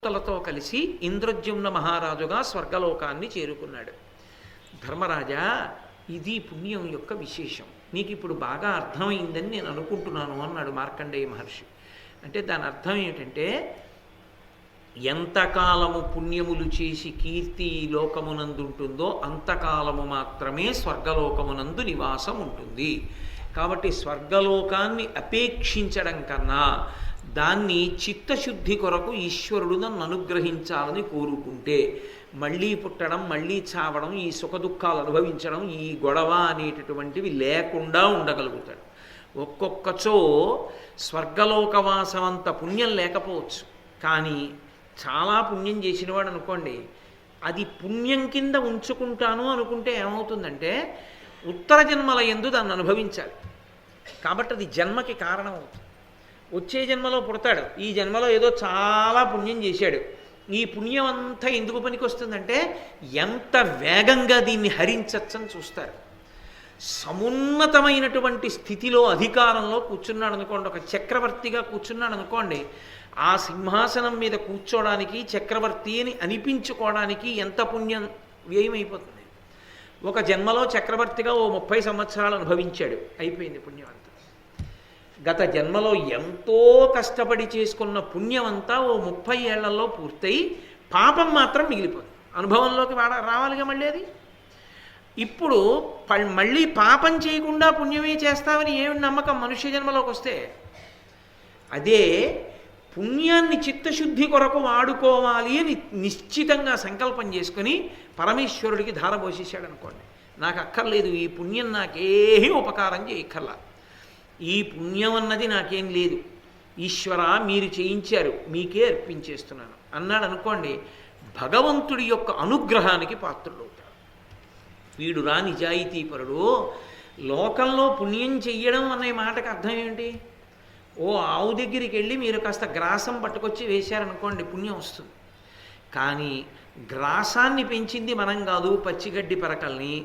తలతో కలిసి ఇంద్రద్యుమ్న మహారాజుగా స్వర్గలోకాన్ని చేరుకున్నాడు. ధర్మరాజా, ఇది పుణ్యం యొక్క విశేషం, నీకు ఇప్పుడు బాగా అర్థమైందని నేను అనుకుంటున్నాను అన్నాడు మార్కండేయ మహర్షి. అంటే దాని అర్థం ఏమిటంటే, ఎంతకాలము పుణ్యములు చేసి కీర్తి లోకమునందుంటుందో అంతకాలము మాత్రమే స్వర్గలోకమునందు నివాసం ఉంటుంది. కాబట్టి స్వర్గలోకాన్ని అపేక్షించడం కన్నా దాన్ని చిత్తశుద్ధి కొరకు ఈశ్వరుడు నన్ను అనుగ్రహించాలని కోరుకుంటే మళ్ళీ పుట్టడం, మళ్ళీ చావడం, ఈ సుఖదుఖాలు అనుభవించడం, ఈ గొడవ అనేటటువంటివి లేకుండా ఉండగలుగుతాడు. ఒక్కొక్కచో స్వర్గలోకవాసం అంత పుణ్యం లేకపోవచ్చు, కానీ చాలా పుణ్యం చేసినవాడు అనుకోండి, అది పుణ్యం కింద ఉంచుకుంటాను అనుకుంటే ఏమవుతుందంటే ఉత్తర జన్మల యందు దాన్ని అనుభవించాలి. కాబట్టి అది జన్మకి కారణం అవుతుంది. వచ్చే జన్మలో పుడతాడు, ఈ జన్మలో ఏదో చాలా పుణ్యం చేశాడు. ఈ పుణ్యం అంతా ఎందుకు పనికి వస్తుందంటే ఎంత వేగంగా దీన్ని హరించచ్చని చూస్తారు. సమున్నతమైనటువంటి స్థితిలో అధికారంలో కూర్చున్నాడు అనుకోండి, ఒక చక్రవర్తిగా కూర్చున్నాడు అనుకోండి, ఆ సింహాసనం మీద కూర్చోడానికి, చక్రవర్తి అని అనిపించుకోవడానికి ఎంత పుణ్యం వ్యయమైపోతుంది. ఒక జన్మలో చక్రవర్తిగా ఓ 30 సంవత్సరాలు అనుభవించాడు, అయిపోయింది పుణ్యం అంతా. గత జన్మలో ఎంతో కష్టపడి చేసుకున్న పుణ్యం అంతా ఓ 30 ఏళ్లలో పూర్తయి పాపం మాత్రం మిగిలిపోతుంది. అనుభవంలోకి రావాలిగా మళ్ళీ అది. ఇప్పుడు మళ్ళీ పాపం చేయకుండా పుణ్యమే చేస్తామని ఏమి నమ్మకం మనుష్య జన్మలోకి వస్తే? అదే పుణ్యాన్ని చిత్తశుద్ధి కొరకు వాడుకోవాలి అని నిశ్చితంగా సంకల్పం చేసుకుని పరమేశ్వరుడికి ధారపోసేసాడు అనుకోండి, నాకు అక్కర్లేదు, ఈ పుణ్యం నాకేమీ ఉపకారం చేయక్కర్లా, ఈ పుణ్యం అన్నది నాకేం లేదు, ఈశ్వర మీరు చేయించారు, మీకే అర్పించేస్తున్నాను అన్నాడు అనుకోండి, భగవంతుడి యొక్క అనుగ్రహానికి పాత్రుడవుతాడు. వీడు రా నిజాయితీపరుడు. లోకంలో పుణ్యం చెయ్యడం అనే మాటకు అర్థం ఏమిటి? ఓ ఆవు దగ్గరికి వెళ్ళి మీరు కాస్త గ్రాసం పట్టుకొచ్చి వేశారనుకోండి, పుణ్యం వస్తుంది. కానీ గ్రాసాన్ని పెంచింది మనం కాదు, పచ్చిగడ్డి పరకల్ని,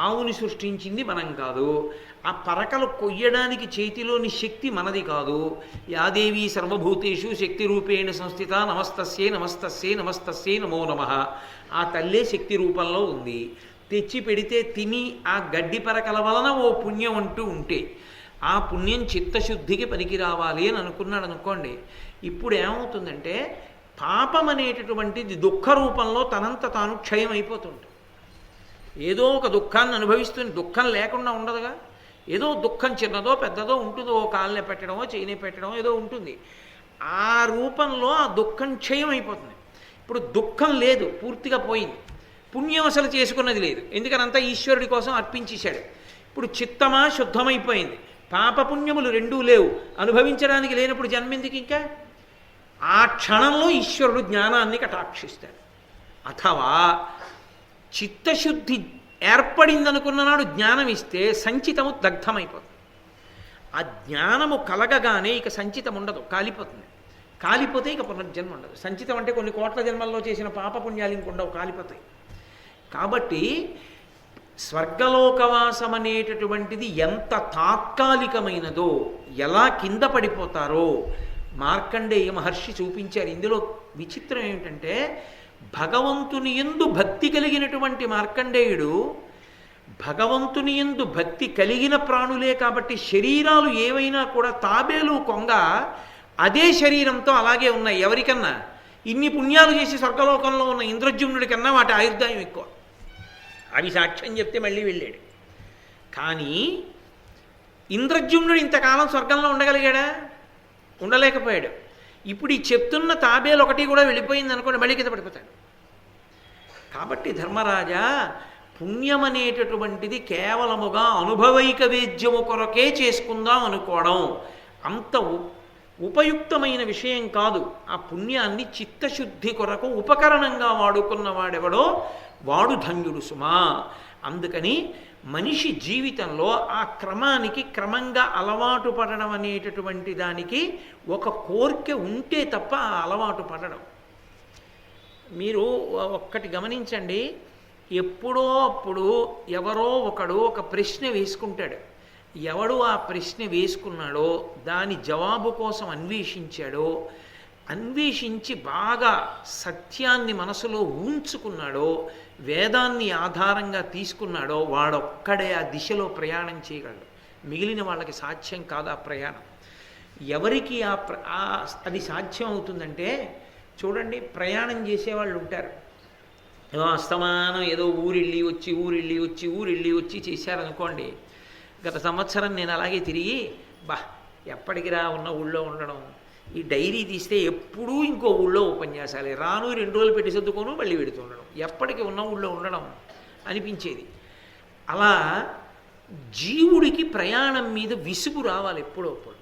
ఆవుని సృష్టించింది మనం కాదు, ఆ పరకలు కొయ్యడానికి చేతిలోని శక్తి మనది కాదు. యాదేవి సర్వభూతేషు శక్తి రూపేణ సంస్థిత నమస్తస్యే నమస్తస్యే నమస్తస్యే నమో నమః. ఆ తల్లే శక్తి రూపంలో ఉంది. తెచ్చి పెడితే తిని ఆ గడ్డి పరకల వలన ఓ పుణ్యం అంటూ ఉంటే ఆ పుణ్యం చిత్తశుద్ధికి పనికి రావాలి అని అనుకున్నాడు అనుకోండి, ఇప్పుడు ఏమవుతుందంటే పాపం అనేటటువంటిది దుఃఖ రూపంలో తనంత తాను క్షయం అయిపోతుంటుంది. ఏదో ఒక దుఃఖాన్ని అనుభవిస్తుంది, దుఃఖం లేకుండా ఉండదుగా. ఏదో దుఃఖం చిన్నదో పెద్దదో ఉంటుందో, ఓ కాళ్ళనే పెట్టడమో చేయనే పెట్టడమో ఏదో ఉంటుంది. ఆ రూపంలో ఆ దుఃఖం క్షయం అయిపోతుంది. ఇప్పుడు దుఃఖం లేదు, పూర్తిగా పోయింది. పుణ్యం అసలు చేసుకున్నది లేదు, ఎందుకని అంతా ఈశ్వరుడి కోసం అర్పించేశాడు. ఇప్పుడు చిత్తమా శుద్ధమైపోయింది, పాపపుణ్యములు రెండూ లేవు, అనుభవించడానికి లేనప్పుడు జన్మెందుకు ఇంకా? ఆ క్షణంలో ఈశ్వరుడు జ్ఞానాన్ని కటాక్షిస్తాడు. అథవా చిత్తశుద్ధి ఏర్పడిందనుకున్న నాడు జ్ఞానం ఇస్తే సంచితము దగ్ధమైపోతుంది. ఆ జ్ఞానము కలగగానే ఇక సంచితం ఉండదు, కాలిపోతుంది. కాలిపోతే ఇక పునర్జన్మ ఉండదు. సంచితం అంటే కొన్ని కోట్ల జన్మల్లో చేసిన పాపపుణ్యాలు ఇంకుండవు, కాలిపోతాయి. కాబట్టి స్వర్గలోకవాసం అనేటటువంటిది ఎంత తాత్కాలికమైనదో, ఎలా కింద పడిపోతారో మార్కండేయ మహర్షి చూపించారు. ఇందులో విచిత్రం ఏమిటంటే భగవంతుని యందు భక్తి కలిగినటువంటి మార్కండేయుడు భగవంతుని యందు భక్తి కలిగిన ప్రాణులే కాబట్టి శరీరాలు ఏవైనా కూడా తాబేలు కొంగ అదే శరీరంతో అలాగే ఉన్నాయి. ఎవరికన్నా ఇన్ని పుణ్యాలు చేసి స్వర్గలోకంలో ఉన్న ఇంద్రద్యుమ్నుడి కన్నా వాటి ఆయుర్దాయం ఎక్కువ. అవి సాక్ష్యం చెప్తే మళ్ళీ వెళ్ళాడు. కానీ ఇంద్రద్యుమ్నుడు ఇంతకాలం స్వర్గంలో ఉండగలిగాడా? ఉండలేకపోయాడు. ఇప్పుడు ఈ చెప్తున్న తాబేలు ఒకటి కూడా వెళ్ళిపోయింది అనుకోండి, మళ్ళీ కింద పడిపోతాడు. కాబట్టి ధర్మరాజా, పుణ్యం అనేటటువంటిది కేవలముగా అనుభవైక వేద్యము కొరకే చేసుకుందాం అనుకోవడం అంత ఉపయుక్తమైన విషయం కాదు. ఆ పుణ్యాన్ని చిత్తశుద్ధి కొరకు ఉపకరణంగా వాడుకున్న వాడెవడో వాడు ధన్యుడు సుమా. అందుకని మనిషి జీవితంలో ఆ క్రమానికి క్రమంగా అలవాటు పడడం అనేటటువంటి దానికి ఒక కోరిక ఉంటే తప్ప ఆ అలవాటు పడడం. మీరు ఒక్కటి గమనించండి, ఎప్పుడో అప్పుడు ఎవరో ఒకడు ఒక ప్రశ్న వేసుకుంటాడు. ఎవడు ఆ ప్రశ్న వేసుకున్నాడో, దాని జవాబు కోసం అన్వేషించాడో, అన్వేషించి బాగా సత్యాన్ని మనసులో ఉంచుకున్నాడో, వేదాన్ని ఆధారంగా తీసుకున్నాడో వాడొక్కడే ఆ దిశలో ప్రయాణం చేయగలడు. మిగిలిన వాళ్ళకి సాధ్యం కాదు ఆ ప్రయాణం. ఎవరికి అది సాధ్యం అవుతుందంటే, చూడండి, ప్రయాణం చేసేవాళ్ళు ఉంటారు. ఏదో అస్తమానం ఏదో ఊరిళ్ళి వచ్చి చేశారనుకోండి. గత సంవత్సరం నేను అలాగే తిరిగి ఎప్పటికి ఉన్న ఊళ్ళో ఉండడం, ఈ డైరీ తీస్తే ఎప్పుడూ ఇంకో ఊళ్ళో ఉపన్యాసాలే, రాను 2 రోజులు పెట్టి సర్దుకోను మళ్ళీ పెడుతూ ఉండడం, ఎప్పటికీ ఉన్న ఊళ్ళో ఉండడం అనిపించేది. అలా జీవుడికి ప్రయాణం మీద విసుగు రావాలి ఎప్పుడప్పుడు.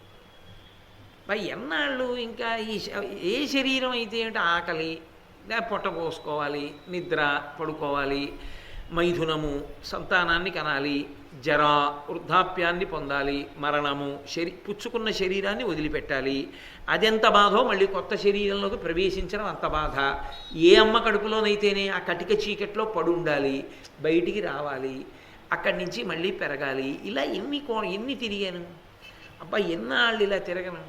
ఎన్నాళ్ళు ఇంకా ఏ శరీరం అయితే ఏమిటి, ఆకలి, పొట్ట పోసుకోవాలి, నిద్ర, పడుకోవాలి, మైథునము, సంతానాన్ని కనాలి, జర, వృద్ధాప్యాన్ని పొందాలి, మరణము, పుచ్చుకున్న శరీరాన్ని వదిలిపెట్టాలి, అదెంత బాధో మళ్ళీ కొత్త శరీరంలోకి ప్రవేశించడం అంత బాధ. ఏ అమ్మ కడుపులోనైతేనే ఆ కటిక చీకట్లో పడుండాలి, బయటికి రావాలి, అక్కడి నుంచి మళ్ళీ పెరగాలి. ఇలా ఎన్ని తిరిగాను ఎన్నాళ్ళు ఇలా తిరగను.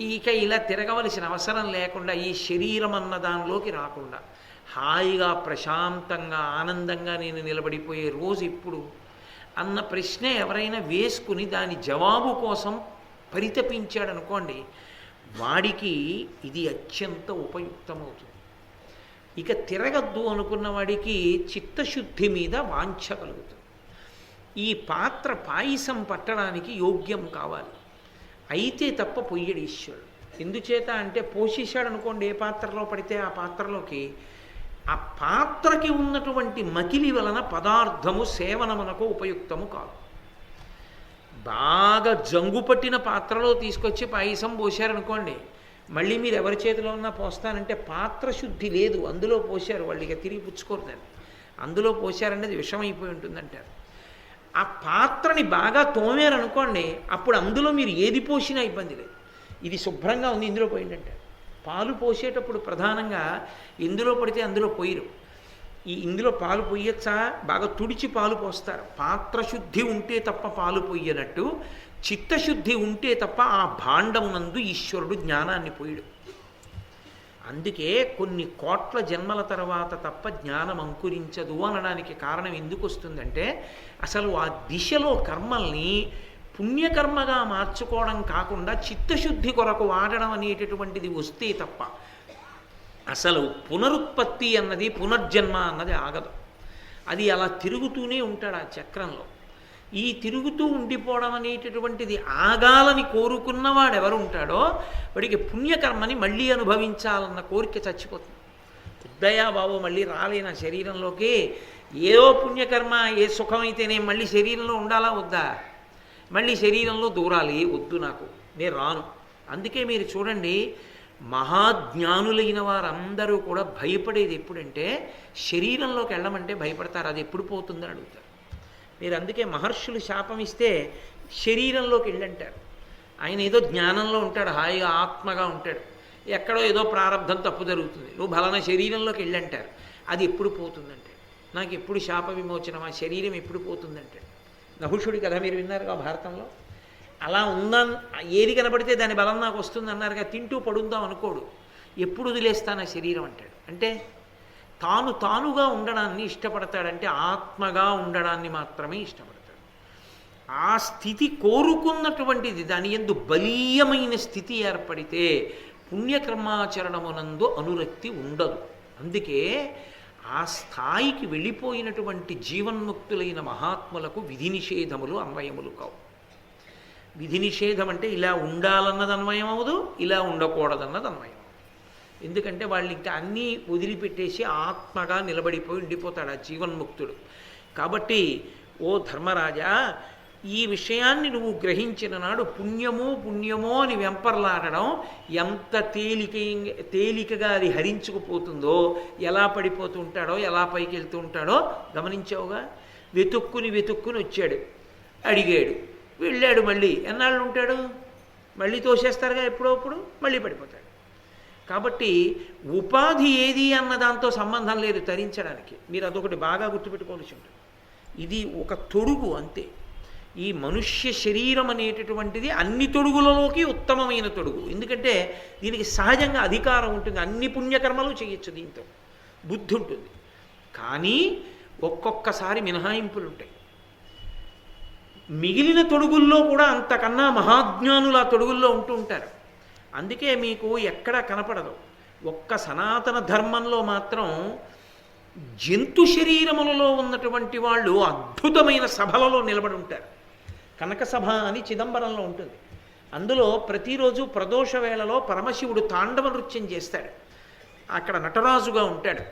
ఇక ఇలా తిరగవలసిన అవసరం లేకుండా ఈ శరీరం అన్న దానిలోకి రాకుండా హాయిగా ప్రశాంతంగా ఆనందంగా నేను నిలబడిపోయే రోజు ఇప్పుడు అన్న ప్రశ్న ఎవరైనా వేసుకుని దాని జవాబు కోసం పరితపించాడనుకోండి, వాడికి ఇది అత్యంత ఉపయుక్తమవుతుంది. ఇక తిరగద్దు అనుకున్న వాడికి చిత్తశుద్ధి మీద వాంఛ కలుగుతుంది. ఈ పాత్ర పాయసం పట్టడానికి యోగ్యం కావాలి, అయితే తప్ప పొయ్యడు ఈశ్వరుడు. ఎందుచేత అంటే పోషించాడు అనుకోండి, ఏ పాత్రలో పడితే ఆ పాత్రలోకి, ఆ పాత్రకి ఉన్నటువంటి మకిలి వలన పదార్థము సేవనమునకు ఉపయుక్తము కాదు. బాగా జంగు పట్టిన పాత్రలో తీసుకొచ్చి పాయసం పోశారనుకోండి, మళ్ళీ మీరు ఎవరి చేతిలో ఉన్నా పోస్తానంటే పాత్ర శుద్ధి లేదు, అందులో పోశారు, వాళ్ళు ఇక తిరిగి పుచ్చుకోరు దాన్ని. అందులో పోశారనేది విషమైపోయి ఉంటుందంటారు. ఆ పాత్రని బాగా తోమారనుకోండి, అప్పుడు అందులో మీరు ఏది పోసినా ఇబ్బంది లేదు. ఇది శుభ్రంగా ఉంది, ఇందులో పోయిందంటే. పాలు పోసేటప్పుడు ప్రధానంగా ఎందులో పడితే అందులో పోయిరు. ఇందులో పాలు పొయ్యొచ్చా, బాగా తుడిచి పాలు పోస్తారు. పాత్రశుద్ధి ఉంటే తప్ప పాలు పొయ్యనట్టు చిత్తశుద్ధి ఉంటే తప్ప ఆ భాండమునందు ఈశ్వరుడు జ్ఞానాన్ని పోయడు. అందుకే కొన్ని కోట్ల జన్మల తర్వాత తప్ప జ్ఞానం అంకురించదు అనడానికి కారణం ఎందుకు వస్తుందంటే, అసలు ఆ దిశలో కర్మల్ని పుణ్యకర్మగా మార్చుకోవడం కాకుండా చిత్తశుద్ధి కొరకు వాడడం అనేటటువంటిది వస్తే తప్ప అసలు పునరుత్పత్తి అన్నది, పునర్జన్మ అన్నది ఆగదు. అది అలా తిరుగుతూనే ఉంటాడు ఆ చక్రంలో. ఈ తిరుగుతూ ఉండిపోవడం అనేటటువంటిది ఆగాలని కోరుకున్నవాడు ఎవరు ఉంటాడో వాడికి పుణ్యకర్మని మళ్ళీ అనుభవించాలన్న కోరిక చచ్చిపోతుంది. ఉద్దయా బాబు మళ్ళీ రాలేనా శరీరంలోకి, ఏదో పుణ్యకర్మ, ఏ సుఖమైతేనే మళ్ళీ శరీరంలో ఉండాలా వద్దా, మళ్ళీ శరీరంలో దూరాలి, వద్దు నాకు, నేను రాను. అందుకే మీరు చూడండి, మహాజ్ఞానులైన వారందరూ కూడా భయపడేది ఎప్పుడంటే, శరీరంలోకి వెళ్ళమంటే భయపడతారు, అది ఎప్పుడు పోతుందని అడుగుతారు. మీరు అందుకే మహర్షులు శాపం ఇస్తే శరీరంలోకి వెళ్ళంటారు. ఆయన ఏదో జ్ఞానంలో ఉంటాడు, హాయిగా ఆత్మగా ఉంటాడు, ఎక్కడో ఏదో ప్రారంధం తప్పు జరుగుతుంది, నువ్వు బలన శరీరంలోకి వెళ్ళంటారు. అది ఎప్పుడు పోతుందంటే, నాకు ఎప్పుడు శాప విమోచనం, ఆ శరీరం ఎప్పుడు పోతుందంటే. నహుషుడి కథ మీరు విన్నారుగా భారతంలో. అలా ఉందా, ఏది కనబడితే దాని బలం నాకు వస్తుంది అన్నారుగా, తింటూ పడుందాం అనుకోడు, ఎప్పుడు వదిలేస్తాను ఆ శరీరం అంటాడు. అంటే తానుగా ఉండడాన్ని ఇష్టపడతాడంటే ఆత్మగా ఉండడాన్ని మాత్రమే ఇష్టపడతాడు. ఆ స్థితి కోరుకున్నటువంటిది, దాని యందు బలీయమైన స్థితి ఏర్పడితే పుణ్యకర్మాచరణమునందు అనురక్తి ఉండదు. అందుకే ఆ స్థాయికి వెళ్ళిపోయినటువంటి జీవన్ముక్తులైన మహాత్ములకు విధి నిషేధములు అన్వయములు కావు. విధి నిషేధం అంటే ఇలా ఉండాలన్నది అన్వయం అవదు, ఇలా ఉండకూడదన్నది అన్వయం. ఎందుకంటే వాళ్ళు ఇంకా అన్నీ వదిలిపెట్టేసి ఆత్మగా నిలబడిపోయి ఉండిపోతాడు ఆ జీవన్ముక్తుడు. కాబట్టి ఓ ధర్మరాజా, ఈ విషయాన్ని నువ్వు గ్రహించిన నాడు పుణ్యమో అని వెంపర్లాడడం ఎంత తేలికగా అది హరించుకుపోతుందో, ఎలా పడిపోతూ ఉంటాడో, ఎలా పైకి వెళ్తూ ఉంటాడో గమనించావుగా. వెతుక్కుని వచ్చాడు, అడిగాడు, వెళ్ళాడు, మళ్ళీ ఎన్నాళ్ళు ఉంటాడు, మళ్ళీ తోసేస్తారుగా ఎప్పుడప్పుడు, మళ్ళీ పడిపోతాడు. కాబట్టి ఉపాధి ఏది అన్న దాంతో సంబంధం లేదు తరించడానికి. మీరు అదొకటి బాగా గుర్తుపెట్టుకోవాల్సి ఉంటుంది. ఇది ఒక తొడుగు అంతే. ఈ మనుష్య శరీరం అనేటటువంటిది అన్ని తొడుగులలోకి ఉత్తమమైన తొడుగు. ఎందుకంటే దీనికి సహజంగా అధికారం ఉంటుంది, అన్ని పుణ్యకర్మలు చేయొచ్చు, దీంతో బుద్ధి ఉంటుంది. కానీ ఒక్కొక్కసారి మినహాయింపులు ఉంటాయి. మిగిలిన తొడుగుల్లో కూడా అంతకన్నా మహాజ్ఞానులు ఆ తొడుగుల్లో ఉంటూ ఉంటారు. అందుకే మీకు ఎక్కడ కనపడదు. ఒక్క సనాతన ధర్మంలో మాత్రం జంతు శరీరములలో ఉన్నటువంటి వాళ్ళు అద్భుతమైన సభలలో నిలబడి ఉంటారు. కనక సభ అని చిదంబరంలో ఉంటుంది. అందులో ప్రతిరోజు ప్రదోష వేళలో పరమశివుడు తాండవ నృత్యం చేస్తాడు. అక్కడ నటరాజుగా ఉంటాడు.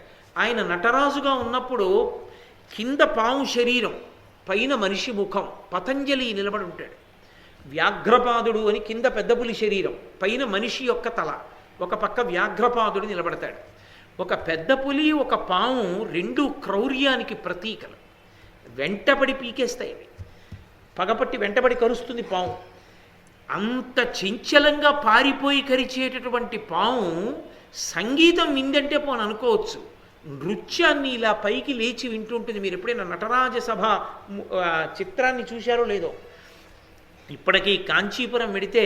ఆయన నటరాజుగా ఉన్నప్పుడు కింద పాము శరీరం, పైన మనిషి ముఖం, పతంజలి నిలబడి ఉంటాడు. వ్యాఘ్రపాదుడు అని కింద పెద్ద పులి శరీరం, పైన మనిషి యొక్క తల, ఒక పక్క వ్యాఘ్రపాదుడు నిలబడతాడు. ఒక పెద్ద పులి ఒక పాము రెండు క్రౌర్యానికి ప్రతీకలు. వెంటబడి పీకేస్తాయి అవి, పగపట్టి వెంటబడి కరుస్తుంది పాము. అంత చంచలంగా పారిపోయి కరిచేటటువంటి పాము సంగీతం విందంటే పోని అనుకోవచ్చు, నృత్యాన్ని ఇలా పైకి లేచి వింటుంటుంది. మీరు ఎప్పుడైనా నటరాజసభ చిత్రాన్ని చూశారో లేదో, ఇప్పటికీ కాంచీపురం వెడితే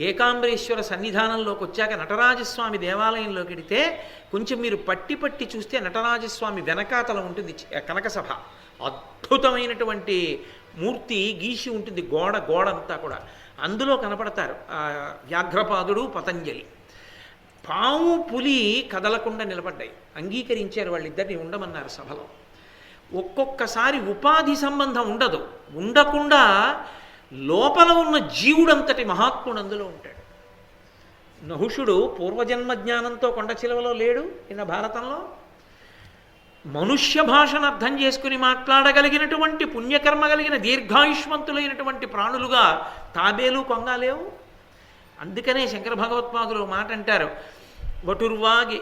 ఏకాంబరేశ్వర సన్నిధానంలోకి వచ్చాక నటరాజస్వామి దేవాలయంలోకి వెడితే కొంచెం మీరు పట్టి పట్టి చూస్తే నటరాజస్వామి వెనకాతల ఉంటుంది కనక సభ. అద్భుతమైనటువంటి మూర్తి గీసి ఉంటుంది, గోడంతా కూడా. అందులో కనపడతారు వ్యాఘ్రపాదుడు, పతంజలి. పాము పులి కదలకుండా నిలబడ్డాయి, అంగీకరించారు, వాళ్ళిద్దరిని ఉండమన్నారు సభలో. ఒక్కొక్కసారి ఉపాధి సంబంధం ఉండకుండా లోపల ఉన్న జీవుడంతటి మహాత్ముడు అందులో ఉంటాడు. నహుషుడు పూర్వజన్మ జ్ఞానంతో కొండ చిలువలో లేడు నిన్న భారతంలో. మనుష్య భాషను అర్థం చేసుకుని మాట్లాడగలిగినటువంటి పుణ్యకర్మ కలిగిన దీర్ఘాయుష్మంతులైనటువంటి ప్రాణులుగా తాబేలు కొంగాలేవు. అందుకనే శంకర భగవత్పాదులు మాట అంటారు, వటుర్వాగి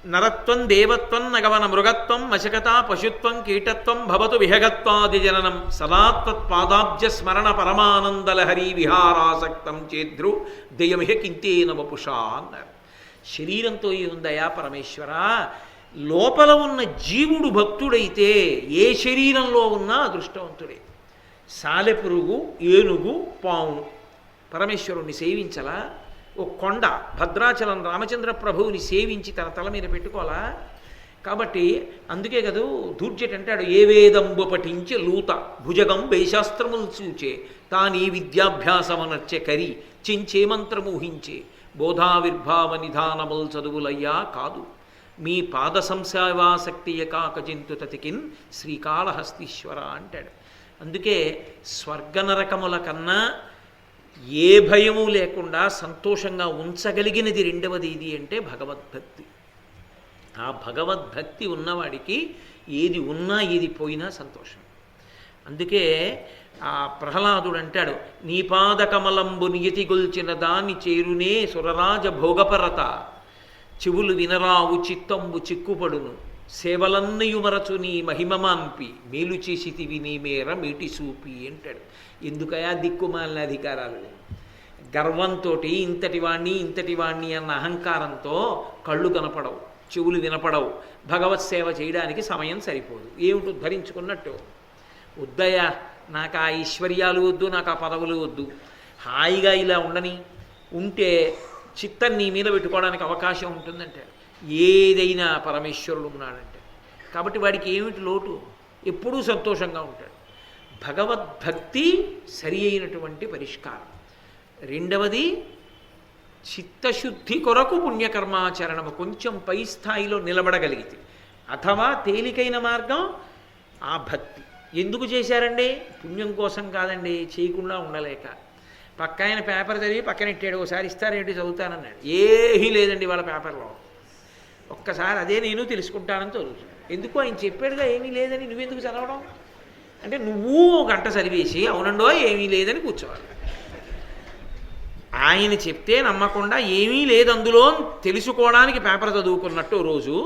నరత్వం దేవత్వం నగవన మృగత్వం మశకత పశుత్వం కీటత్వం భవతు విహగత్వాది జననం సదాత్వత్పాదాబ్జ స్మరణ పరమానందలహరి విహారాసక్తం చేద్రు దయమిహ కింతేన వపుషా అన్నారు. శరీరంతో ఉందయా పరమేశ్వర, లోపల ఉన్న జీవుడు భక్తుడైతే ఏ శరీరంలో ఉన్నా అదృష్టవంతుడే. సాలెపురుగు, ఏనుగు, పాము పరమేశ్వరుణ్ణి సేవించలా? ఓ కొండ భద్రాచలం రామచంద్ర ప్రభువుని సేవించి తన తల మీద పెట్టుకోవాలా? కాబట్టి అందుకే కదూ దూర్జటి అంటాడు, ఏ వేదంబు పఠించి లూత భుజగం వేశాస్త్రములు చూచే తానీ విద్యాభ్యాసమనర్చె కరి చించే మంత్రమూహించే బోధావిర్భావ నిధానముల్ చదువులయ్యా కాదు మీ పాద సంసేవాసక్తియ కాకజింతు తతికిన్ శ్రీకాళహస్తీశ్వర అంటాడు. అందుకే స్వర్గనరకముల కన్నా ఏ భయము లేకుండా సంతోషంగా ఉంచగలిగినది రెండవది ఇది అంటే భగవద్భక్తి. ఆ భగవద్భక్తి ఉన్నవాడికి ఏది ఉన్నా ఏది పోయినా సంతోషం. అందుకే ఆ ప్రహ్లాదుడు అంటాడు, నీ పాదకమలంబు నియతిగొల్చిన దాన్ని చేరునే సురరాజ భోగపరత చెవులు వినరావు చిత్తంబు చిక్కుపడును సేవలన్నయుమరచు నీ మహిమమాన్పి మేలు చేసితివి నీ మేర మేటి సూపి అంటాడు. ఎందుకయా దిక్కుమాలిన అధికారాలు? గర్వంతో ఇంతటి వాణ్ణి అన్న అహంకారంతో కళ్ళు కనపడవు, చెవులు వినపడవు, భగవత్ సేవ చేయడానికి సమయం సరిపోదు. ఏమిటి ధరించుకున్నట్టు? వద్దయా, నాకు ఆ ఐశ్వర్యాలు వద్దు, నాకు ఆ పదవులు వద్దు, హాయిగా ఇలా ఉండని ఉంటే చిత్తం నీ మీద పెట్టుకోవడానికి అవకాశం ఉంటుందంటే ఏదైనా పరమేశ్వరుడు ఉన్నాడంటే. కాబట్టి వాడికి ఏమిటి లోటు? ఎప్పుడూ సంతోషంగా ఉంటాడు. భగవద్భక్తి సరి అయినటువంటి పరిష్కారం. రెండవది చిత్తశుద్ధి కొరకు పుణ్యకర్మాచరణము కొంచెం పై స్థాయిలో నిలబడగలిగితే, అథవా తేలికైన మార్గం ఆ భక్తి. ఎందుకు చేశారండి? పుణ్యం కోసం కాదండి, చేయకుండా ఉండలేక. పక్క ఆయన పేపర్ చదివి పక్కనెట్టాడు, ఒకసారి ఇస్తారేంటి చదువుతానన్నాడు. ఏమీ లేదండి వాళ్ళ పేపర్లో. ఒక్కసారి అదే నేను తెలుసుకుంటానని చదువుతాను. ఎందుకు ఆయన చెప్పాడుగా ఏమీ లేదని, నువ్వెందుకు చదవడం అంటే నువ్వు గంట చదివేసి అవునండో ఏమీ లేదని కూర్చోవాలి. ఆయన చెప్తే నమ్మకుండా ఏమీ లేదు అందులో తెలుసుకోవడానికి పేపర్ చదువుకున్నట్టు రోజు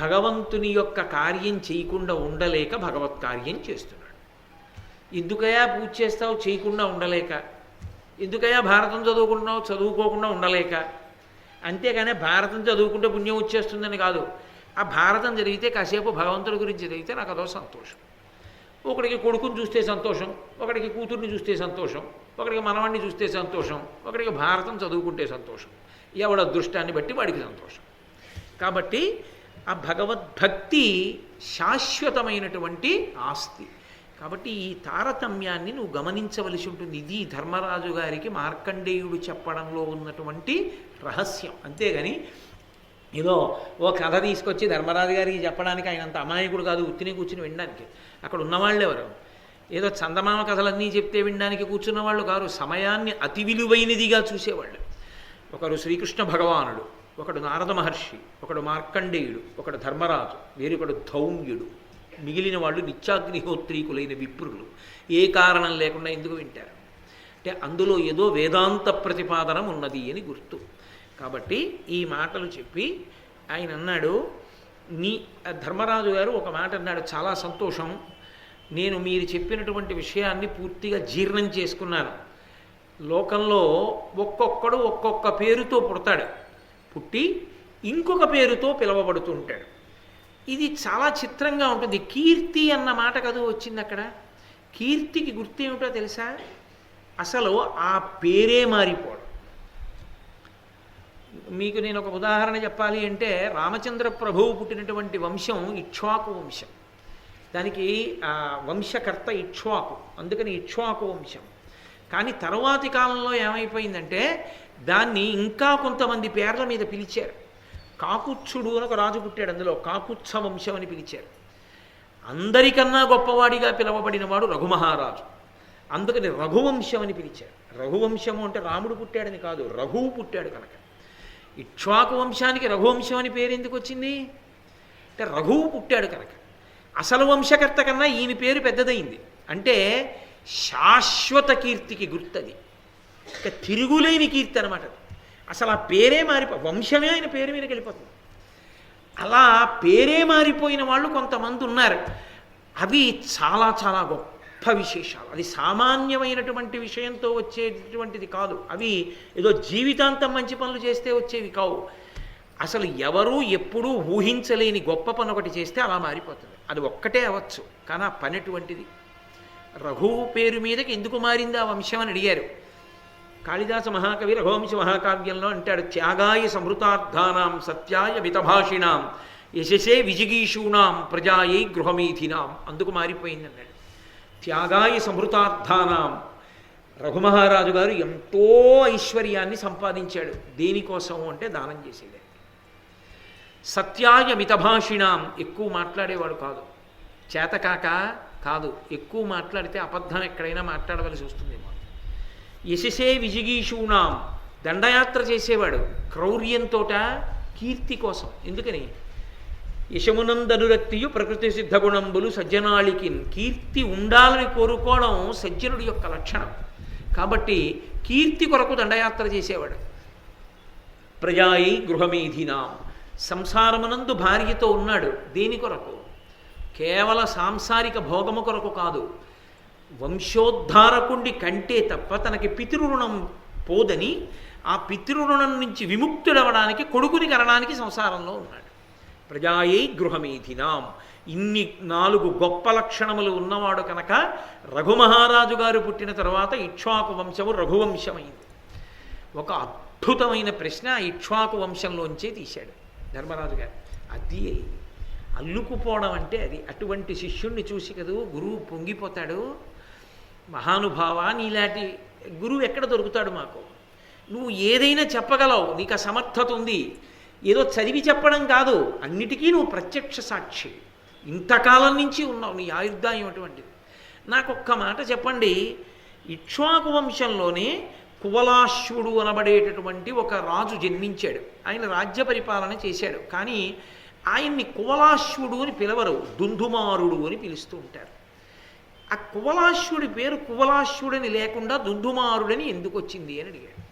భగవంతుని యొక్క కార్యం చేయకుండా ఉండలేక భగవత్ కార్యం చేస్తున్నాడు. ఎందుకయా పూజ చేస్తావు చేయకుండా ఉండలేక? ఎందుకయా భారతం చదువుకుంటున్నావు చదువుకోకుండా ఉండలేక? అంతేగానే భారతం చదువుకుంటే పుణ్యం వచ్చేస్తుందని కాదు. ఆ భారతం జరిగితే కాసేపు భగవంతుడి గురించి జరిగితే నాకు అదో సంతోషం. ఒకడికి కొడుకుని చూస్తే సంతోషం, ఒకడికి కూతుర్ని చూస్తే సంతోషం, ఒకడికి మనవాణ్ణి చూస్తే సంతోషం, ఒకడికి భారతం చదువుకుంటే సంతోషం. ఎవడ అదృష్టాన్ని బట్టి వాడికి సంతోషం. కాబట్టి ఆ భగవద్భక్తి శాశ్వతమైనటువంటి ఆస్తి. కాబట్టి ఈ తారతమ్యాన్ని నువ్వు గమనించవలసి ఉంటుంది. ఇది ధర్మరాజు గారికి మార్కండేయుడు చెప్పడంలో ఉన్నటువంటి రహస్యం. అంతేగాని ఏదో ఓ కథ తీసుకొచ్చి ధర్మరాజు గారికి చెప్పడానికి ఆయన అంత అమాయకుడు కాదు, ఉత్తిని కూర్చుని వినడానికి. అక్కడ ఉన్నవాళ్ళు ఎవరు? ఏదో చందమామ కథలన్నీ చెప్తే వినడానికి కూర్చున్న వాళ్ళు కాదు, సమయాన్ని అతి విలువైనదిగా చూసేవాళ్ళు. ఒకరు శ్రీకృష్ణ భగవానుడు, ఒకడు నారద మహర్షి, ఒకడు మార్కండేయుడు, ఒకడు ధర్మరాజు, వేరొకడు ధౌమ్యుడు. మిగిలిన వాళ్ళు నిత్యాగ్నిహోత్రీకులైన విప్రులు. ఏ కారణం లేకుండా ఎందుకు వింటారు అంటే అందులో ఏదో వేదాంత ప్రతిపాదనం ఉన్నది అని గుర్తు. కాబట్టి ఈ మాటలు చెప్పి ఆయన అన్నాడు, ధర్మరాజు గారు ఒక మాట అన్నాడు, చాలా సంతోషం, నేను మీరు చెప్పినటువంటి విషయాన్ని పూర్తిగా జీర్ణం చేసుకున్నాను. లోకంలో ఒక్కొక్కడు ఒక్కొక్క పేరుతో పుడతాడు, పుట్టి ఇంకొక పేరుతో పిలవబడుతూ ఉంటాడు. ఇది చాలా చిత్రంగా ఉంటుంది. కీర్తి అన్న మాట కదా వచ్చింది అక్కడ. కీర్తికి గుర్తు ఏమిటో తెలుసా? అసలు ఆ పేరే మారిపోవడం. మీకు నేను ఒక ఉదాహరణ చెప్పాలి అంటే, రామచంద్ర ప్రభువు పుట్టినటువంటి వంశం ఇక్ష్వాకు వంశం. దానికి వంశకర్త ఇక్ష్వాకు, అందుకని ఇక్ష్వాకు వంశం. కానీ తరువాతి కాలంలో ఏమైపోయిందంటే దాన్ని ఇంకా కొంతమంది పేర్ల మీద పిలిచారు. కాకుత్సుడు అని ఒక రాజు పుట్టాడు, అందులో కాకుత్స వంశం అని పిలిచారు. అందరికన్నా గొప్పవాడిగా పిలవబడిన వాడు రఘుమహారాజు, అందుకని రఘువంశం అని పిలిచారు. రఘువంశము అంటే రాముడు పుట్టాడని కాదు, రఘువు పుట్టాడు కనుక. ఇక్ష్వాకు వంశానికి రఘువంశం అని పేరు ఎందుకు వచ్చింది అంటే రఘువు పుట్టాడు కనుక. అసలు వంశకర్త కన్నా ఈయన పేరు పెద్దదైంది. అంటే శాశ్వత కీర్తికి గుర్తది, ఇక తిరుగులేని కీర్తి అనమాట. అసలు ఆ పేరే వంశమే ఆయన పేరు మీదకి వెళ్ళిపోతుంది. అలా పేరే మారిపోయిన వాళ్ళు కొంతమంది ఉన్నారు. అవి చాలా చాలా గొప్ప విశేషాలు. అది సామాన్యమైనటువంటి విషయంతో వచ్చేటటువంటిది కాదు. అవి ఏదో జీవితాంతం మంచి పనులు చేస్తే వచ్చేవి కావు. అసలు ఎవరూ ఎప్పుడూ ఊహించలేని గొప్ప పని ఒకటి చేస్తే అలా మారిపోతుంది. అది ఒక్కటే అవ్వచ్చు, కానీ ఆ పని అటువంటిది. రఘువు పేరు మీదకి ఎందుకు మారింది ఆ వంశం అని అడిగారు. కాళిదాస మహాకవి రఘువంశ మహాకావ్యంలో అంటాడు, త్యాగాయ సమృతార్థానాం సత్యాయ మితభాషిణాం యశసే విజిగీషూణాం ప్రజాయై గృహమీథినాం. అందుకు మారిపోయింది అన్నాడు. త్యాగాయ సమృతార్థానాం, రఘుమహారాజు గారు ఎంతో ఐశ్వర్యాన్ని సంపాదించాడు. దేనికోసం అంటే దానం చేసేది. సత్యాయ మితభాషిణాం, ఎక్కువ మాట్లాడేవాడు కాదు. చేతకాక కాదు, ఎక్కువ మాట్లాడితే అబద్ధం ఎక్కడైనా మాట్లాడవలసి వస్తుందేమో. యశసే విజిగీషూణాం, దండయాత్ర చేసేవాడు క్రౌర్యంతో, కీర్తి కోసం. ఎందుకని? యశమునందనురక్తియు ప్రకృతి సిద్ధగుణంబులు సజ్జనాళికిన్. కీర్తి ఉండాలని కోరుకోవడం సజ్జనుడి యొక్క లక్షణం. కాబట్టి కీర్తి కొరకు దండయాత్ర చేసేవాడు. ప్రజాయి గృహమేధినాం, సంసారమునందు భార్యతో ఉన్నాడు. దేని కొరకు? కేవల సాంసారిక భోగము కొరకు కాదు, వంశోద్ధారకుడి కంటే తప్ప తనకి పితృరుణం పోదని ఆ పితృరుణం నుంచి విముక్తుడవడానికి కొడుకుని కనడానికి సంసారంలో ఉన్నాడు. ప్రజాయై గృహమేధినాం, ఇన్ని 4 గొప్ప లక్షణములు ఉన్నవాడు కనుక రఘుమహారాజు గారు పుట్టిన తర్వాత ఇక్ష్వాకు వంశము రఘువంశమైంది. ఒక అద్భుతమైన ప్రశ్న ఇక్ష్వాకు వంశంలోంచే తీశాడు ధర్మరాజు గారు. అది అల్లుకుపోవడం అంటే అది. అటువంటి శిష్యుణ్ణి చూసి కదూ గురువు పొంగిపోతాడు. మహానుభావ, నీలాంటి గురువు ఎక్కడ దొరుకుతాడు మాకు? నువ్వు ఏదైనా చెప్పగలవు, నీకు ఆ సమర్థత ఉంది. ఏదో చదివి చెప్పడం కాదు, అన్నిటికీ నువ్వు ప్రత్యక్ష సాక్షి. ఇంతకాలం నుంచి ఉన్నావు, నీ ఆయుర్దాయం అటువంటిది. నాకు ఒక్క మాట చెప్పండి. ఇక్ష్వాకు వంశంలోనే కువలాశ్వుడు అనబడేటటువంటి ఒక రాజు జన్మించాడు. ఆయన రాజ్య పరిపాలన చేశాడు. కానీ ఆయన్ని కువలాశ్వుడు అని పిలవరు, దుందుమారుడు అని పిలుస్తూ ఉంటారు. ఆ కువలాశ్వుడి పేరు కువలాశ్వుడని లేకుండా దుందుమారుడని ఎందుకు వచ్చింది అని అడిగాడు.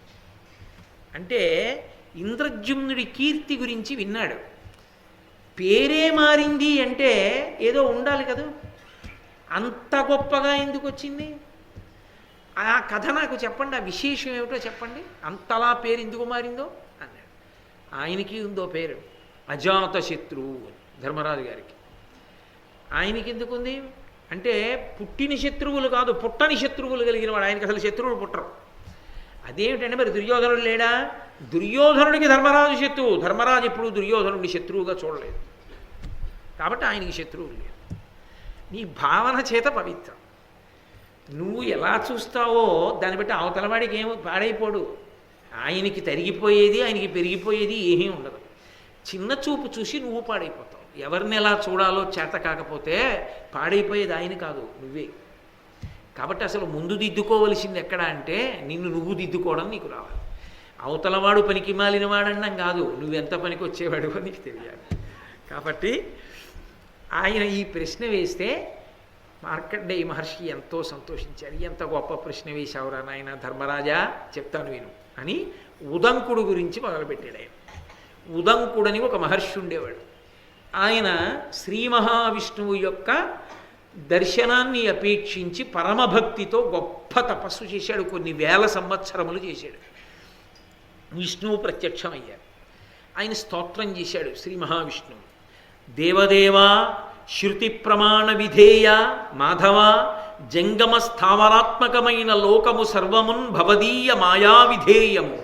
అంటే ఇంద్రజుమ్నుడి కీర్తి గురించి విన్నాడు. పేరే మారింది అంటే ఏదో ఉండాలి కదా, అంత గొప్పగా ఎందుకు వచ్చింది? ఆ కథ నాకు చెప్పండి, ఆ విశేషం ఏమిటో చెప్పండి, అంతలా పేరు ఎందుకు మారిందో అన్నాడు. ఆయనకి ఉందో పేరు అజాతశత్రువు, ధర్మరాజు గారికి. ఆయనకి ఎందుకుంది? అంటే పుట్టిన శత్రువులు కాదు, పుట్టని శత్రువులు కలిగిన వాడు. ఆయనకి అసలు శత్రువులు పుట్టరు. అదేమిటంటే మరి దుర్యోధనుడు లేడా? దుర్యోధనుడికి ధర్మరాజు శత్రువు. ధర్మరాజు ఎప్పుడు దుర్యోధనుడిని శత్రువుగా చూడలేదు, కాబట్టి ఆయనకి శత్రువులు లేరు. నీ భావన చేత పవిత్రం. నువ్వు ఎలా చూస్తావో దాన్ని బట్టి అవతలవాడికి ఏమో పాడైపోడు. ఆయనకి తరిగిపోయేది, ఆయనకి పెరిగిపోయేది ఏమీ ఉండదు. చిన్న చూపు చూసి నువ్వు పాడైపోతావు. ఎవరిని ఎలా చూడాలో చేత కాకపోతే పాడైపోయేది ఆయన కాదు, నువ్వే. కాబట్టి అసలు ముందు దిద్దుకోవలసింది ఎక్కడ అంటే నిన్ను నువ్వు దిద్దుకోవడం నీకు రావాలి. అవతలవాడు పనికి మాలిన వాడన్నాం కాదు, నువ్వెంత పనికి వచ్చేవాడు నీకు తెలియాలి. కాబట్టి ఆయన ఈ ప్రశ్న వేస్తే మార్కండేయ మహర్షి ఎంతో సంతోషించారు. ఎంత గొప్ప ప్రశ్న వేశావురా నాయన ధర్మరాజా, చెప్తాను విను అని ఉదంకుడు గురించి మొదలుపెట్టాడు. ఆయన ఉదంకుడని ఒక మహర్షి ఉండేవాడు. ఆయన శ్రీ మహావిష్ణువు యొక్క దర్శనాన్ని అపేక్షించి పరమభక్తితో గొప్ప తపస్సు చేశాడు. కొన్ని వేల సంవత్సరములు చేశాడు. విష్ణువు ప్రత్యక్షమయ్యారు. ఆయన స్తోత్రం చేశాడు శ్రీ మహావిష్ణువు. దేవదేవా శృతి ప్రమాణ విధేయ మాధవ జంగమ స్థావరాత్మకమైన లోకము సర్వమున్ భవదీయ మాయా విధేయము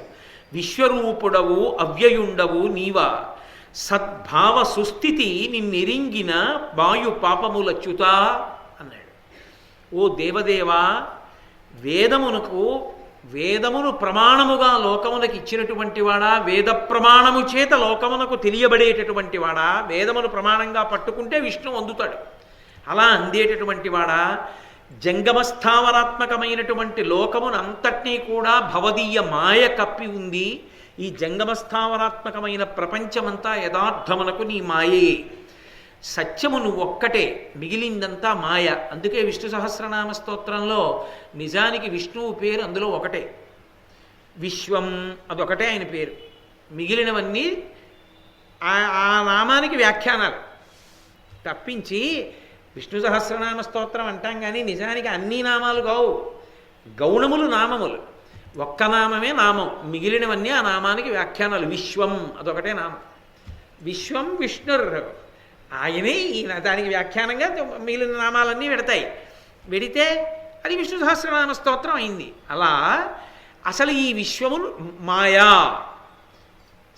విశ్వరూపుడవు అవ్యయుండవు నీవా సద్భావ సుస్థితి నిన్నెరింగిన వాయు పాపములచ్యుతా అన్నాడు. ఓ దేవదేవా, వేదమును ప్రమాణముగా లోకమునకు ఇచ్చినటువంటి వాడా, వేద ప్రమాణము చేత లోకమునకు తెలియబడేటటువంటి వాడా, వేదమును ప్రమాణంగా పట్టుకుంటే విష్ణువు అందుతాడు, అలా అందేటటువంటి వాడా, జంగమస్థావరాత్మకమైనటువంటి లోకమును అంతటినీ కూడా భవదీయ మాయ కప్పి ఉంది. ఈ జంగమస్థావరాత్మకమైన ప్రపంచమంతా యథార్థమునకు నీ మాయే. సత్యము నువ్వు ఒక్కటే, మిగిలిందంతా మాయ. అందుకే విష్ణు సహస్రనామ స్తోత్రంలో నిజానికి విష్ణువు పేరు అందులో ఒకటే, విశ్వం, అదొకటే ఆయన పేరు. మిగిలినవన్నీ ఆ నామానికి వ్యాఖ్యానాలు తప్పించి విష్ణు సహస్రనామ స్తోత్రం అంటాం కానీ నిజానికి అన్ని నామాలు కావు, గౌణములు నామములు. ఒక్క నామమే నామం, మిగిలినవన్నీ ఆ నామానికి వ్యాఖ్యానాలు. విశ్వం అదొకటే నామం. విశ్వం విష్ణుర్, ఆయనే దానికి వ్యాఖ్యానంగా మిగిలిన నామాలన్నీ పెడతాయి. పెడితే అది విష్ణు సహస్రనామ స్తోత్రం అయింది. అలా అసలు ఈ విశ్వము మాయా,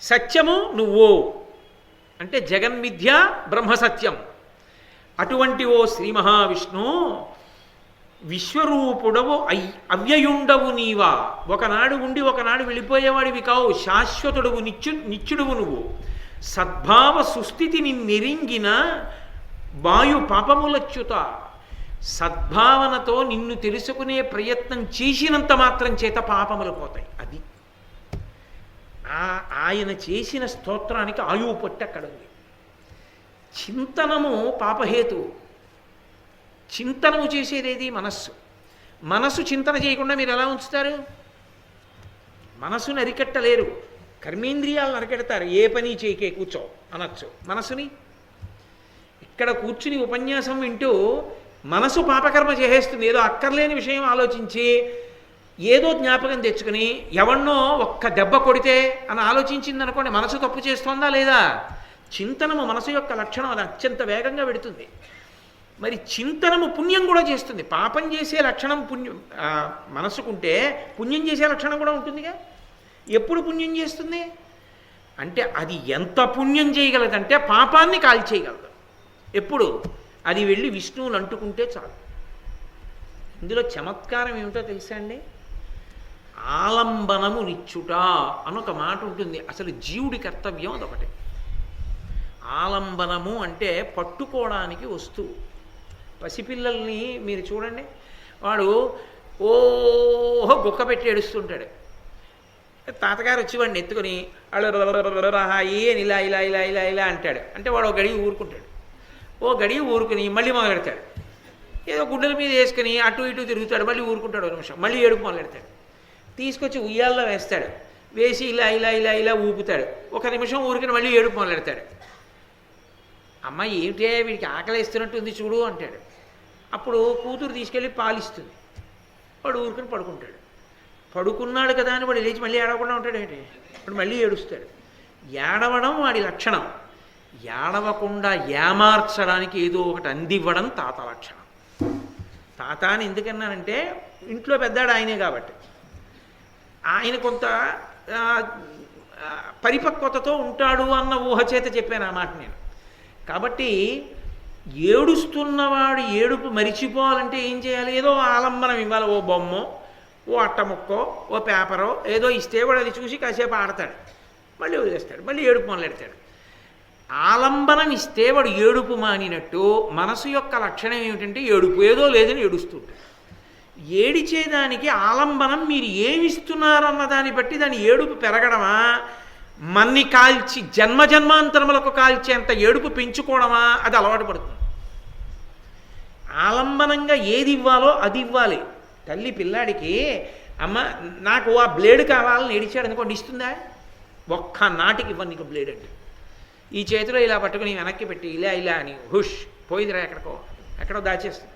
సత్యము నువ్వు అంటే జగన్మిథ్య బ్రహ్మసత్యం. అటువంటి ఓ శ్రీ మహావిష్ణు విశ్వరూపుడవు అవ్యయుండవు నీవా. ఒకనాడు ఉండి ఒకనాడు వెళ్ళిపోయేవాడివి కావు, శాశ్వతుడవు, నిత్యుడువు నువ్వు. సద్భావ సుస్థితి నిన్నెరింగిన వాయు పాపములచ్యుత. సద్భావనతో నిన్ను తెలుసుకునే ప్రయత్నం చేసినంత మాత్రం చేత పాపములు పోతాయి. అది ఆయన చేసిన స్తోత్రానికి ఆయువు పట్టు అక్కడ ఉంది. చింతనము పాపహేతు. చింతనము చేసేదేది మనస్సు. మనస్సు చింతన చేయకుండా మీరు ఎలా ఉంచుతారు? మనస్సుని అరికట్టలేరు, కర్మేంద్రియాలను అరికెడతారు. ఏ పని చేయకే కూర్చో అనొచ్చు మనస్సుని. ఇక్కడ కూర్చుని ఉపన్యాసం వింటూ మనసు పాపకర్మ చేసేస్తుంది. ఏదో అక్కర్లేని విషయం ఆలోచించి ఏదో జ్ఞాపకం తెచ్చుకుని ఎవన్నో ఒక్క దెబ్బ కొడితే అని ఆలోచించింది అనుకోండి, మనసు తప్పు చేస్తోందా లేదా? చింతనము మనసు యొక్క లక్షణం, అది అత్యంత వేగంగా పెడుతుంది. మరి చింతనము పుణ్యం కూడా చేస్తుంది. పాపం చేసే లక్షణం పుణ్యం మనసుకుంటే పుణ్యం చేసే లక్షణం కూడా ఉంటుందిగా. ఎప్పుడు పుణ్యం చేస్తుంది అంటే అది ఎంత పుణ్యం చేయగలదంటే పాపాన్ని కాల్చేయగలదు. ఎప్పుడు అది వెళ్ళి విష్ణువుని అంటుకుంటే చాలు. ఇందులో చమత్కారం ఏమిటో తెలుసా అండి? ఆలంబనము నిచ్చుట అనొక మాట ఉంటుంది. అసలు జీవుడి కర్తవ్యం అదొకటి. ఆలంబనము అంటే పట్టుకోవడానికి వస్తువు. పసిపిల్లల్ని మీరు చూడండి, వాడు ఓహో గుక్క పెట్టి ఏడుస్తుంటాడు. తాతగారు వచ్చి వాడిని ఎత్తుకొని హాయి అని ఇలా ఇలా ఇలా ఇలా ఇలా అంటాడు. అంటే వాడు ఒక గడియ ఊరుకుంటాడు. ఓ గడియ ఊరుకుని మళ్ళీ మొదలెడతాడు. ఏదో గుడ్డల మీద వేసుకుని అటు ఇటు తిరుగుతాడు, మళ్ళీ ఊరుకుంటాడు. ఒక నిమిషం మళ్ళీ ఏడుపు మొదలెడతాడు. తీసుకొచ్చి ఉయ్యాల్లో వేస్తాడు, వేసి ఇలా ఇలా ఇలా ఇలా ఊపుతాడు. ఒక నిమిషం ఊరుకుని మళ్ళీ ఏడుపు మొదలెడతాడు. అమ్మ ఏమిటే వీడికి ఆకలిస్తున్నట్టుంది చూడు అంటాడు. అప్పుడు కూతురు తీసుకెళ్ళి పాలిస్తుంది. వాడు ఊరుకుని పడుకుంటాడు. పడుకున్నాడు కదా అని వాడు లేచి మళ్ళీ ఏడవకుండా ఉంటాడు ఏంటి? వాడు మళ్ళీ ఏడుస్తాడు. ఏడవడం వాడి లక్షణం. ఏడవకుండా ఏమార్చడానికి ఏదో ఒకటి అందివ్వడం తాత లక్షణం. తాత అని ఎందుకన్నానంటే ఇంట్లో పెద్దాడు ఆయనే కాబట్టి ఆయన కొంత ఆ, ఆ, పరిపక్వతతో ఉంటాడు అన్న ఊహ చేత చెప్పాను ఆ మాట నేను. కాబట్టి ఏడుస్తున్నవాడు ఏడుపు మరిచిపోవాలంటే ఏం చేయాలి? ఏదో ఆలంబనం ఇవ్వాలి. ఓ బొమ్మో, ఓ అట్టముక్కో, ఓ పేపరో ఏదో ఇస్తే వాడు అది చూసి కాసేపు ఆడతాడు, మళ్ళీ వదిలేస్తాడు, మళ్ళీ ఏడుపు మొదలెడతాడు. ఆలంబనం ఇస్తే వాడు ఏడుపు మానినట్టు మనసు యొక్క లక్షణం ఏమిటంటే ఏడుపు, ఏదో లేదని ఏడుస్తుంటాడు. ఏడిచేదానికి ఆలంబనం మీరు ఏమిస్తున్నారన్న దాన్ని బట్టి దాని ఏడుపు పెరగడమా, మన్ని కాల్చి జన్మజన్మాంతరములకు కాల్చేంత ఏడుపు పెంచుకోవడమా, అది అలవాటు పడుతుంది. ఆలంబనంగా ఏది ఇవ్వాలో అది ఇవ్వాలి. తల్లి పిల్లాడికి అమ్మ నాకు ఆ బ్లేడ్ కావాలని ఏడిచాడు అనుకోండి, ఇస్తుందా? ఒక్క నాటికి ఇవ్వను నీకు బ్లేడ్ అంటే. ఈ చేతిలో ఇలా పట్టుకుని వెనక్కి పెట్టి ఇలా ఇలా అని హుష్ పోయిదిరా ఎక్కడో దాచేస్తుంది.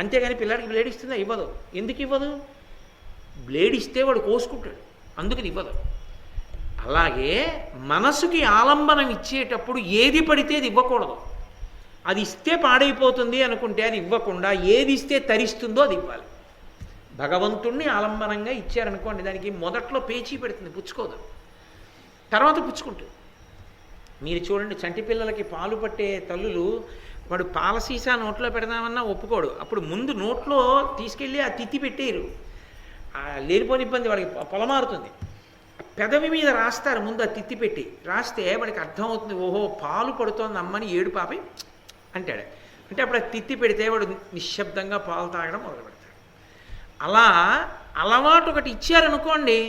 అంతేగాని పిల్లాడికి బ్లేడ్ ఇస్తుందా? ఇవ్వదు. ఎందుకు ఇవ్వదు? బ్లేడ్ ఇస్తే వాడు కోసుకుంటాడు, అందుకని ఇవ్వదు. అలాగే మనసుకి ఆలంబనం ఇచ్చేటప్పుడు ఏది పడితే అది ఇవ్వకూడదు. అది ఇస్తే పాడైపోతుంది అనుకుంటే అది ఇవ్వకుండా ఏది ఇస్తే తరిస్తుందో అది ఇవ్వాలి. భగవంతుణ్ణి ఆలంబనంగా ఇచ్చారనుకోండి, దానికి మొదట్లో పేచీ పెడుతుంది, పుచ్చుకోదు, తర్వాత పుచ్చుకుంటుంది. మీరు చూడండి, చంటి పిల్లలకి పాలు పట్టే తల్లులు వాడు పాల సీసా నోట్లో పెడదామన్నా ఒప్పుకోడు. అప్పుడు ముందు నోట్లో తీసుకెళ్ళి ఆ తిత్తి పెట్టేరు, లేనిపోని ఇబ్బంది, వాడికి పొలమారుతుంది. పెదవి మీద రాస్తారు ముందు ఆ తిత్తి పెట్టి, రాస్తే వాడికి అర్థమవుతుంది, ఓహో పాలు పడుతోంది అమ్మని ఏడు పాపి అంటాడు. అంటే అప్పుడు ఆ తిత్తి పెడితే వాడు నిశ్శబ్దంగా పాలు తాగడం మొదలు పెడతాడు. అలా అలవాటు ఒకటి ఇచ్చారనుకోండి,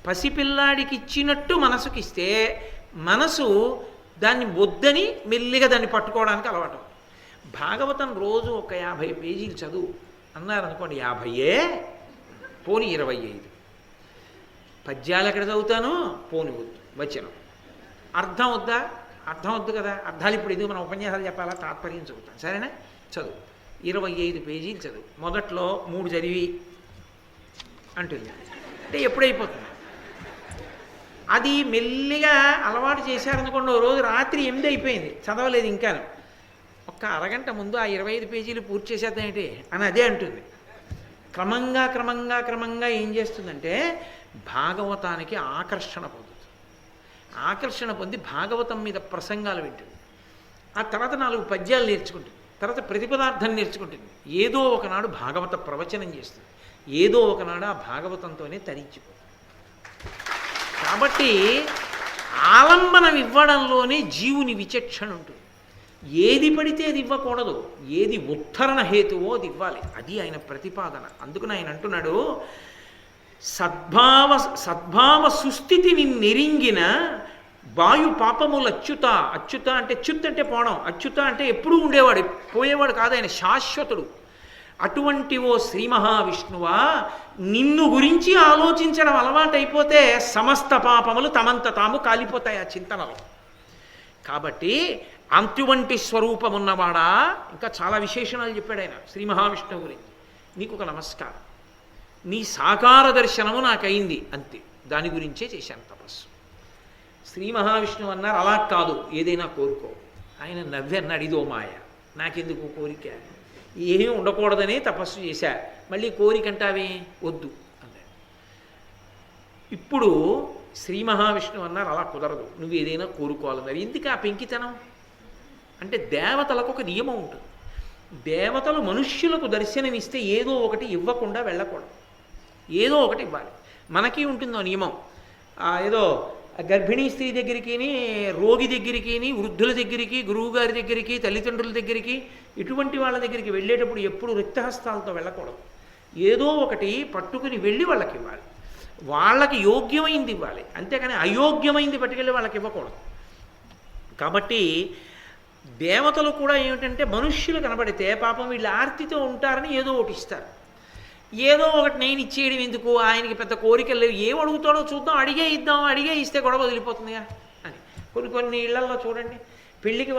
పసిపిల్లాడికి ఇచ్చినట్టు మనసుకి ఇస్తే మనసు దాన్ని వద్దని మెల్లిగా దాన్ని పట్టుకోవడానికి అలవాటు. భాగవతం రోజు ఒక 50 పేజీలు చదువు అన్నారనుకోండి, 50ఏ పోని 25. పద్యాలు ఎక్కడ చదువుతాను? పోని వద్దు, వచనం అర్థం వద్దా? అర్థం వద్దు కదా. అర్థాలు ఇప్పుడు ఇది మనం ఉపన్యాసాలు చెప్పాలా? తాత్పర్యం చదువుతాం, సరేనా? చదువు 25 పేజీలు చదువు. మొదట్లో 3 చదివి అంటుంది అంటే ఎప్పుడైపోతుంది? అది మెల్లిగా అలవాటు చేశారనుకోండి, ఓ రోజు రాత్రి 8 అయిపోయింది, చదవలేదు ఇంకాను, ఒక్క అరగంట ముందు ఆ 25 పేజీలు పూర్తి చేసేద్దాం ఏంటి అని అదే అంటుంది. క్రమంగా క్రమంగా క్రమంగా ఏం చేస్తుందంటే భాగవతానికి ఆకర్షణ పొందుతుంది. ఆకర్షణ పొంది భాగవతం మీద ప్రసంగాలు వింటుంది. ఆ తర్వాత 4 పద్యాలు నేర్చుకుంటుంది, తర్వాత ప్రతిపదార్థం నేర్చుకుంటుంది. ఏదో ఒకనాడు భాగవత ప్రవచనం చేస్తుంది, ఏదో ఒకనాడు ఆ భాగవతంతోనే తరించిపోతుంది. కాబట్టి ఆలంబనం ఇవ్వడంలోనే జీవుని విచక్షణ ఉంటుంది. ఏది పడితే అది ఇవ్వకూడదు, ఏది ఉద్ధరణ హేతువో అది ఇవ్వాలి. అది ఆయన ప్రతిపాదన. అందుకని ఆయన అంటున్నాడు, సద్భావ సుస్థితిని నెరింగిన వాయు పాపములు అచ్యుత. అచ్యుత అంటే చ్యుత్ అంటే పోవడం, అచ్యుత అంటే ఎప్పుడూ ఉండేవాడు, పోయేవాడు కాదు, ఆయన శాశ్వతుడు. అటువంటి ఓ శ్రీ మహావిష్ణువా, నిన్ను గురించి ఆలోచించడం అలవాటైపోతే సమస్త పాపములు తమంత తాము కాలిపోతాయి ఆ చింతనలో. కాబట్టి అటువంటి స్వరూపమున్నవాడా, ఇంకా చాలా విశేషణాలు చెప్పాడు ఆయన శ్రీ మహావిష్ణువు గురించి. నీకు ఒక నమస్కారం, నీ సాకార దర్శనము నాకైంది అంతే, దాని గురించే చేశాను తపస్సు. శ్రీ మహావిష్ణువు అన్నారు, అలా కాదు ఏదైనా కోరుకో. ఆయన నవ్వి అన్నాడు, ఇదో మాయ, నాకెందుకు కోరిక, ఏమీ ఉండకూడదనే తపస్సు చేశా, మళ్ళీ కోరికంటావే వద్దు అన్నాడు. ఇప్పుడు శ్రీ మహావిష్ణువు అన్నారు, అలా కుదరదు, నువ్వు ఏదైనా కోరుకోవాలన్నారు. ఎందుకు ఆ పెంకితనం అంటే దేవతలకు ఒక నియమం ఉంటుంది. దేవతలు మనుష్యులకు దర్శనమిస్తే ఏదో ఒకటి ఇవ్వకుండా వెళ్ళకూడదు, ఏదో ఒకటి ఇవ్వాలి. మనకి ఉంటుందో నియమం, ఏదో గర్భిణీ స్త్రీ దగ్గరికి, రోగి దగ్గరికి, వృద్ధుల దగ్గరికి, గురువుగారి దగ్గరికి, తల్లిదండ్రుల దగ్గరికి, ఇటువంటి వాళ్ళ దగ్గరికి వెళ్ళేటప్పుడు ఎప్పుడు రిక్తహస్తాలతో వెళ్ళకూడదు. ఏదో ఒకటి పట్టుకుని వెళ్ళి వాళ్ళకి ఇవ్వాలి, వాళ్ళకి యోగ్యమైంది ఇవ్వాలి, అంతేకాని అయోగ్యమైంది పట్టుకెళ్ళి వాళ్ళకి ఇవ్వకూడదు. కాబట్టి దేవతలు కూడా ఏమిటంటే మనుష్యులు కనబడితే పాపం వీళ్ళు ఆర్తితో ఉంటారని ఏదో ఒకటి ఇస్తారు. ఏదో ఒకటి నేను ఇచ్చేయడం ఎందుకు, ఆయనకి పెద్ద కోరికలు లేవు, ఏం అడుగుతాడో చూద్దాం, అడిగే ఇద్దాం, అడిగే ఇస్తే గొడవ వదిలిపోతుందిగా అని. కొన్ని ఇళ్లల్లో చూడండి, పెళ్ళికి